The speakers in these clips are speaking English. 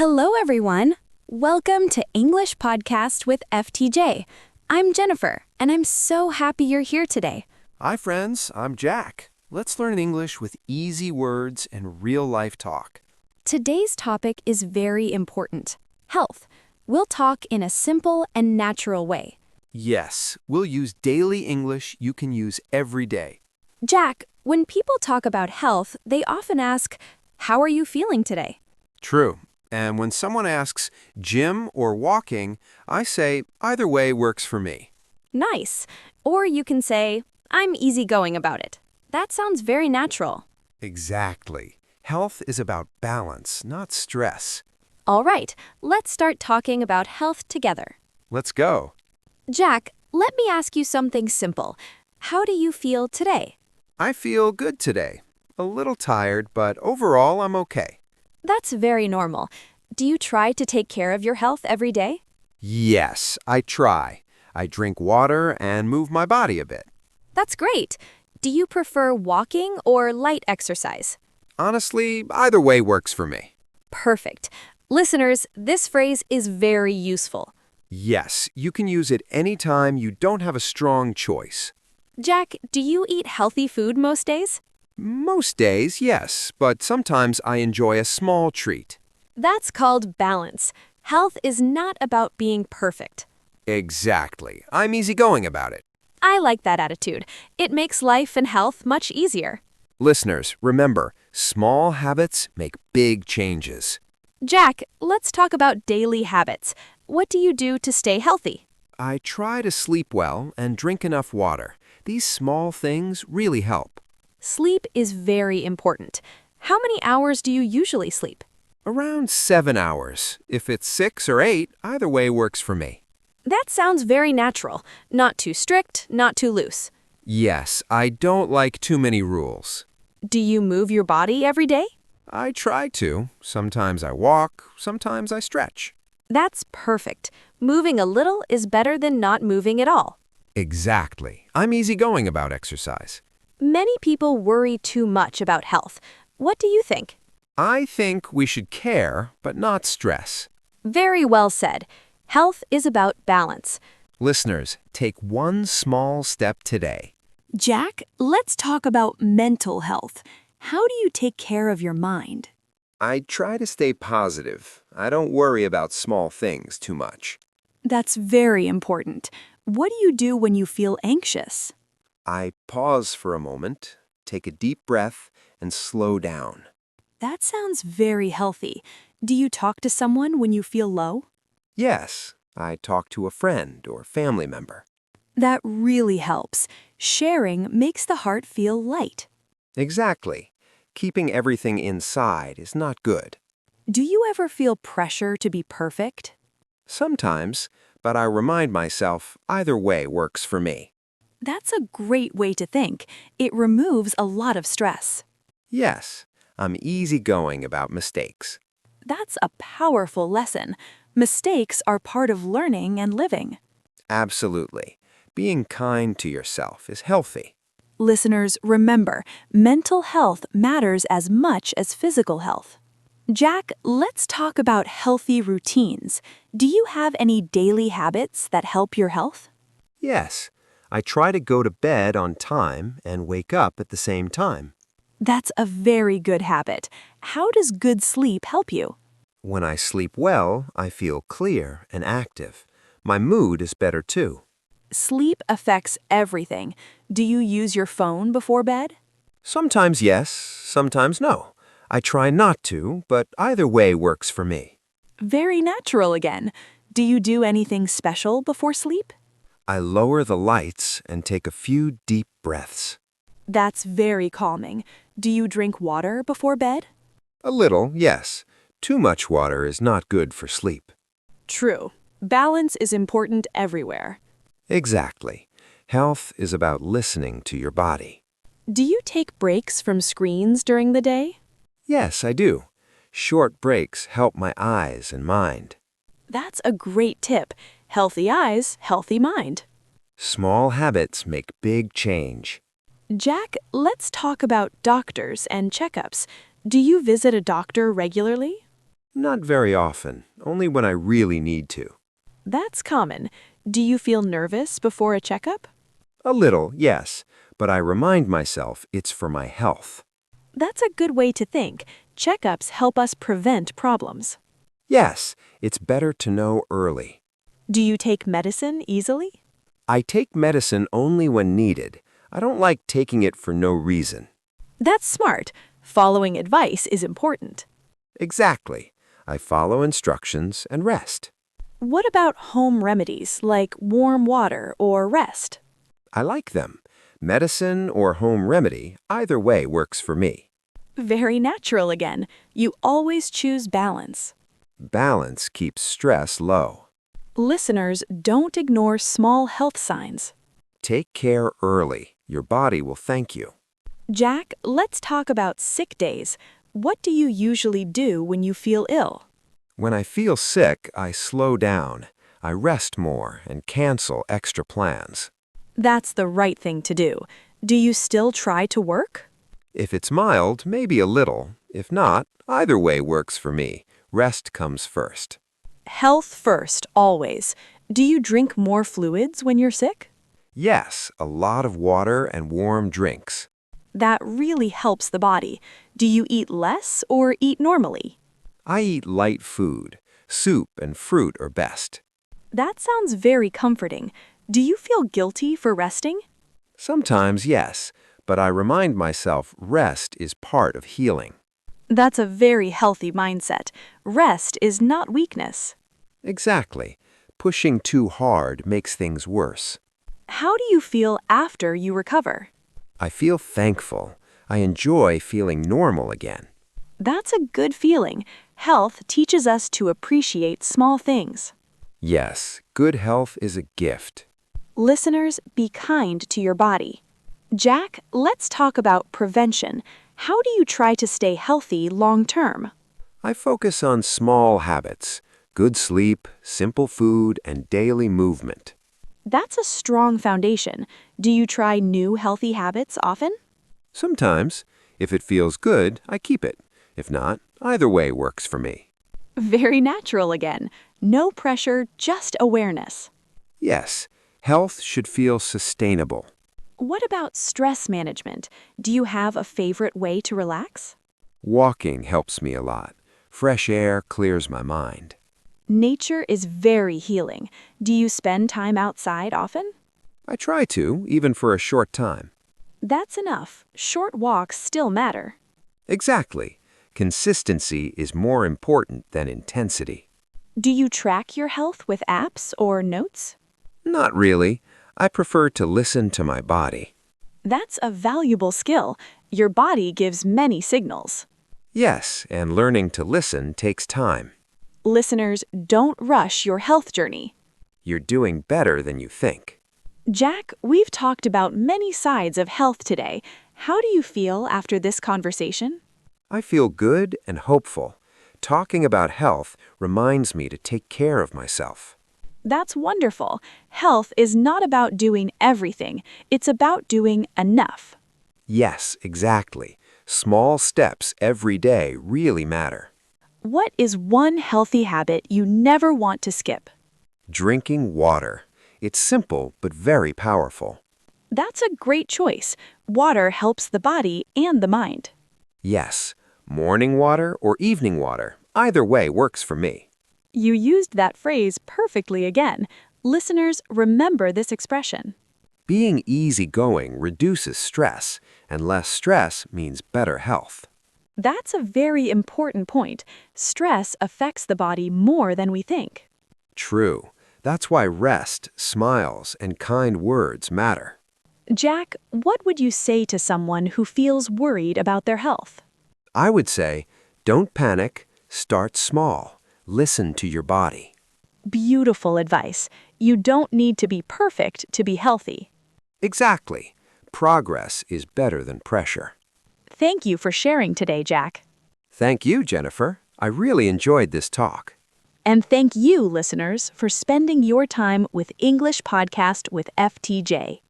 Hello, everyone. Welcome to English Podcast with FTJ. I'm Jennifer, and I'm so happy you're here today. Hi, friends. I'm Jack. Let's learn English with easy words and real-life talk. Today's topic is very important: health. We'll talk in a simple and natural way. Yes, we'll use daily English you can use every day. Jack, when people talk about health, they often ask, "How are you feeling today?" True. And when someone asks gym or walking, I say either way works for me. Nice. Or you can say, "I'm easygoing about it." That sounds very natural. Exactly. Health is about balance, not stress. All right, let's start talking about health together. Let's go. Jack, let me ask you something simple. How do you feel today? I feel good today. A little tired, but overall I'm okay. That's very normal. Do you try to take care of your health every day? Yes, I try. I drink water and move my body a bit. That's great. Do you prefer walking or light exercise? Honestly, either way works for me. Perfect. Listeners, this phrase is very useful. Yes, you can use it anytime you don't have a strong choice. Jack, do you eat healthy food most days? Most days, yes, but sometimes I enjoy a small treat. That's called balance. Health is not about being perfect. Exactly. I'm easygoing about it. I like that attitude. It makes life and health much easier. Listeners, remember, small habits make big changes. Jack, let's talk about daily habits. What do you do to stay healthy? I try to sleep well and drink enough water. These small things really help. Sleep is very important. How many hours do you usually sleep? Around 7 hours. If it's 6 or 8, either way works for me. That sounds very natural. Not too strict, not too loose. Yes, I don't like too many rules. Do you move your body every day? I try to. Sometimes I walk, sometimes I stretch. That's perfect. Moving a little is better than not moving at all. Exactly. I'm easygoing about exercise. Many people worry too much about health. What do you think? I think we should care, but not stress. Very well said. Health is about balance. Listeners, take one small step today. Jack, let's talk about mental health. How do you take care of your mind? I try to stay positive. I don't worry about small things too much. That's very important. What do you do when you feel anxious? I pause for a moment, take a deep breath, and slow down. That sounds very healthy. Do you talk to someone when you feel low? Yes, I talk to a friend or family member. That really helps. Sharing makes the heart feel light. Exactly. Keeping everything inside is not good. Do you ever feel pressure to be perfect? Sometimes, but I remind myself either way works for me. That's a great way to think. It removes a lot of stress. Yes, I'm easygoing about mistakes. That's a powerful lesson. Mistakes are part of learning and living. Absolutely. Being kind to yourself is healthy. Listeners, remember, mental health matters as much as physical health. Jack, let's talk about healthy routines. Do you have any daily habits that help your health? Yes, I try to go to bed on time and wake up at the same time. That's a very good habit. How does good sleep help you? When I sleep well, I feel clear and active. My mood is better too. Sleep affects everything. Do you use your phone before bed? Sometimes yes, sometimes no. I try not to, but either way works for me. Very natural again. Do you do anything special before sleep? I lower the lights and take a few deep breaths. That's very calming. Do you drink water before bed? A little, yes. Too much water is not good for sleep. True. Balance is important everywhere. Exactly. Health is about listening to your body. Do you take breaks from screens during the day? Yes, I do. Short breaks help my eyes and mind. That's a great tip. Healthy eyes, healthy mind. Small habits make big change. Jack, let's talk about doctors and checkups. Do you visit a doctor regularly? Not very often, only when I really need to. That's common. Do you feel nervous before a checkup? A little, yes, but I remind myself it's for my health. That's a good way to think. Checkups help us prevent problems. Yes, it's better to know early. Do you take medicine easily? I take medicine only when needed. I don't like taking it for no reason. That's smart. Following advice is important. Exactly. I follow instructions and rest. What about home remedies like warm water or rest? I like them. Medicine or home remedy, either way works for me. Very natural again. You always choose balance. Balance keeps stress low. Listeners, don't ignore small health signs. Take care early. Your body will thank you. Jack, let's talk about sick days. What do you usually do when you feel ill? When I feel sick, I slow down. I rest more and cancel extra plans. That's the right thing to do. Do you still try to work? If it's mild, maybe a little. If not, either way works for me. Rest comes first. Health first, always. Do you drink more fluids when you're sick? Yes, a lot of water and warm drinks. That really helps the body. Do you eat less or eat normally? I eat light food. Soup and fruit are best. That sounds very comforting. Do you feel guilty for resting? Sometimes, yes, but I remind myself rest is part of healing. That's a very healthy mindset. Rest is not weakness. Exactly. Pushing too hard makes things worse. How do you feel after you recover? I feel thankful. I enjoy feeling normal again. That's a good feeling. Health teaches us to appreciate small things. Yes, good health is a gift. Listeners, be kind to your body. Jack, let's talk about prevention. How do you try to stay healthy long term? I focus on small habits, good sleep, simple food, and daily movement. That's a strong foundation. Do you try new healthy habits often? Sometimes, if it feels good, I keep it. If not, either way works for me. Very natural again. No pressure, just awareness. Yes, health should feel sustainable. What about stress management? Do you have a favorite way to relax? Walking helps me a lot. Fresh air clears my mind. Nature is very healing. Do you spend time outside often? I try to, even for a short time. That's enough. Short walks still matter. Exactly. Consistency is more important than intensity. Do you track your health with apps or notes? Not really. I prefer to listen to my body. That's a valuable skill. Your body gives many signals. Yes, and learning to listen takes time. Listeners, don't rush your health journey. You're doing better than you think. Jack, we've talked about many sides of health today. How do you feel after this conversation? I feel good and hopeful. Talking about health reminds me to take care of myself. That's wonderful. Health is not about doing everything. It's about doing enough. Yes, exactly. Small steps every day really matter. What is one healthy habit you never want to skip? Drinking water. It's simple but very powerful. That's a great choice. Water helps the body and the mind. Yes, morning water or evening water, either way works for me. You used that phrase perfectly again. Listeners, remember this expression. Being easygoing reduces stress, and less stress means better health. That's a very important point. Stress affects the body more than we think. True. That's why rest, smiles, and kind words matter. Jack, what would you say to someone who feels worried about their health? I would say, don't panic, start small, listen to your body. Beautiful advice. You don't need to be perfect to be healthy. Exactly. Progress is better than pressure. Thank you for sharing today, Jack. Thank you, Jennifer. I really enjoyed this talk. And thank you, listeners, for spending your time with English Podcast with FTJ.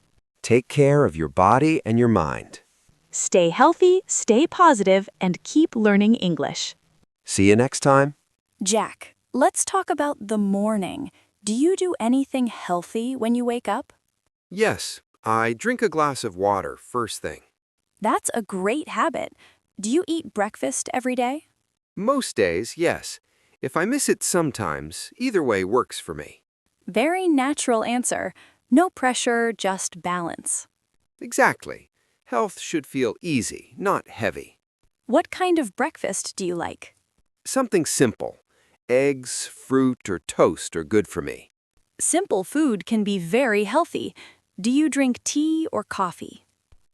Take care of your body and your mind. Stay healthy, stay positive, and keep learning English. See you next time. Jack, let's talk about the morning. Do you do anything healthy when you wake up? Yes, I drink a glass of water first thing. That's a great habit. Do you eat breakfast every day? Most days, yes. If I miss it sometimes, either way works for me. Very natural answer. No pressure, just balance. Exactly. Health should feel easy, not heavy. What kind of breakfast do you like? Something simple. Eggs, fruit, or toast are good for me. Simple food can be very healthy. Do you drink tea or coffee?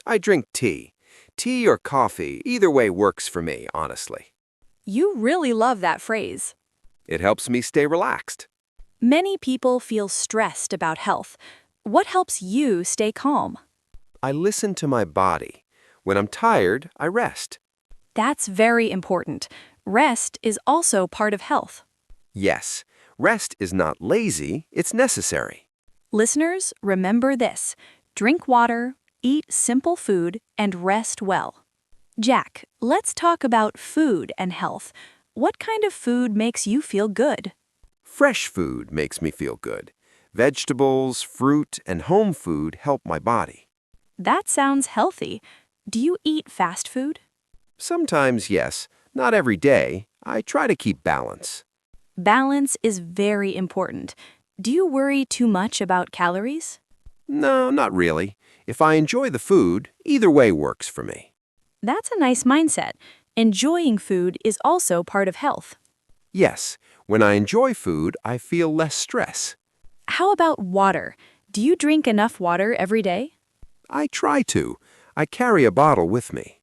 I drink tea. Tea or coffee, either way works for me, honestly. You really love that phrase. It helps me stay relaxed. Many people feel stressed about health. What helps you stay calm? I listen to my body. When I'm tired, I rest. That's very important. Rest is also part of health. Yes, rest is not lazy, it's necessary. Listeners, remember this. Drink water, eat simple food, and rest well. Jack, let's talk about food and health. What kind of food makes you feel good? Fresh food makes me feel good. Vegetables, fruit, and home food help my body. That sounds healthy. Do you eat fast food? Sometimes, yes, not every day. I try to keep balance. Balance is very important. Do you worry too much about calories? No, not really. If I enjoy the food, either way works for me. That's a nice mindset. Enjoying food is also part of health. Yes, when I enjoy food, I feel less stress. How about water? Do you drink enough water every day? I try to. I carry a bottle with me.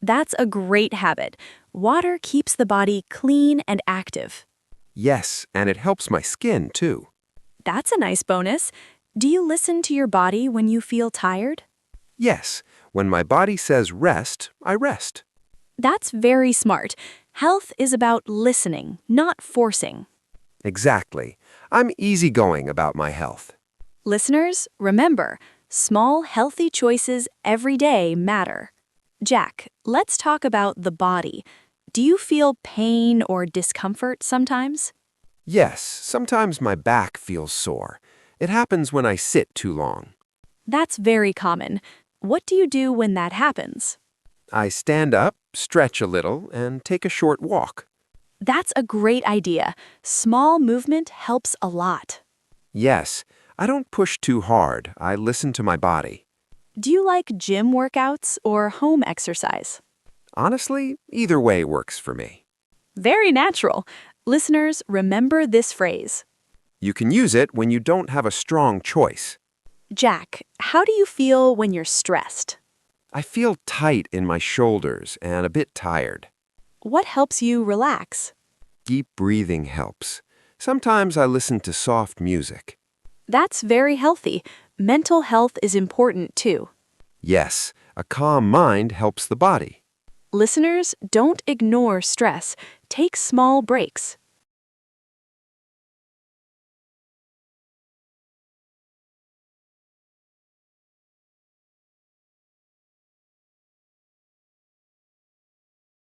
That's a great habit. Water keeps the body clean and active. Yes, and it helps my skin too. That's a nice bonus. Do you listen to your body when you feel tired? Yes, when my body says rest, I rest. That's very smart. Health is about listening, not forcing. Exactly. I'm easygoing about my health. Listeners, remember, small, healthy choices every day matter. Jack, let's talk about the body. Do you feel pain or discomfort sometimes? Yes, sometimes my back feels sore. It happens when I sit too long. That's very common. What do you do when that happens? I stand up, stretch a little, and take a short walk. That's a great idea. Small movement helps a lot. Yes, I don't push too hard. I listen to my body. Do you like gym workouts or home exercise? Honestly, either way works for me. Very natural. Listeners, remember this phrase. You can use it when you don't have a strong choice. Jack, how do you feel when you're stressed? I feel tight in my shoulders and a bit tired. What helps you relax? Deep breathing helps. Sometimes I listen to soft music. That's very healthy. Mental health is important too. Yes, a calm mind helps the body. Listeners, don't ignore stress. Take small breaks.